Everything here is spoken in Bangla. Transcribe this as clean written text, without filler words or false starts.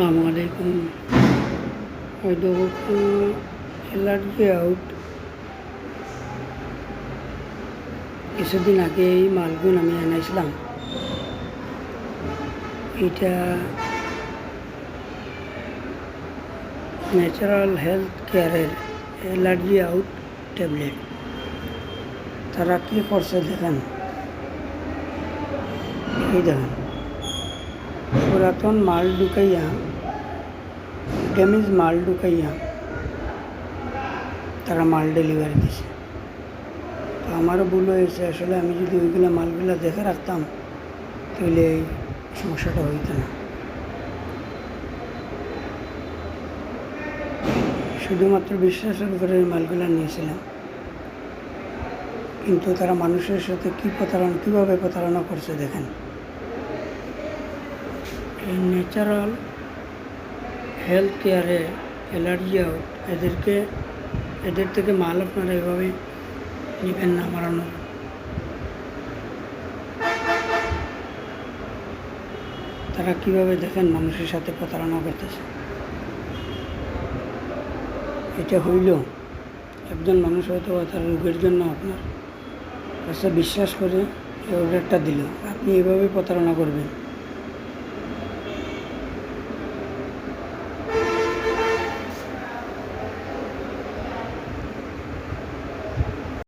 আসসালামু হয়তো অ্যালার্জি আউট কিছুদিন আগে এই মালগুলো আমি আনাইছিলাম। এটা ন্যাচারাল হেলথ কেয়ারের অ্যালার্জি আউট ট্যাবলেট। তারা কী করছে দেখেন, এই দেখেন পুরাতন মাল ঢুকাইয়া, ড্যামেজ মাল ঢুকাইয়া তারা মাল ডেলিভারি দিছে। তো আমারও ভুল হয়েছে, আসলে আমি যদি ওইগুলো মালগুলো দেখে রাখতাম তাহলে এই সমস্যাটা হইতো না। শুধুমাত্র বিশ্বাসের উপরে এই মালগুলো নিয়েছিলাম, কিন্তু তারা মানুষের সাথে কীভাবে প্রতারণা করছে দেখেন। এই ন্যাচারাল হেলথ কেয়ারে অ্যালার্জি আউট, এদের থেকে মাল আপনারা এভাবে নেবেন না। মারানো তারা কীভাবে দেখেন মানুষের সাথে প্রতারণা করতেছে। এটা হইল একজন মানুষ হয়তো তার রোগের জন্য আপনার কাছে বিশ্বাস করে এই অর্ডারটা দিল, আপনি এভাবে প্রতারণা করবেন।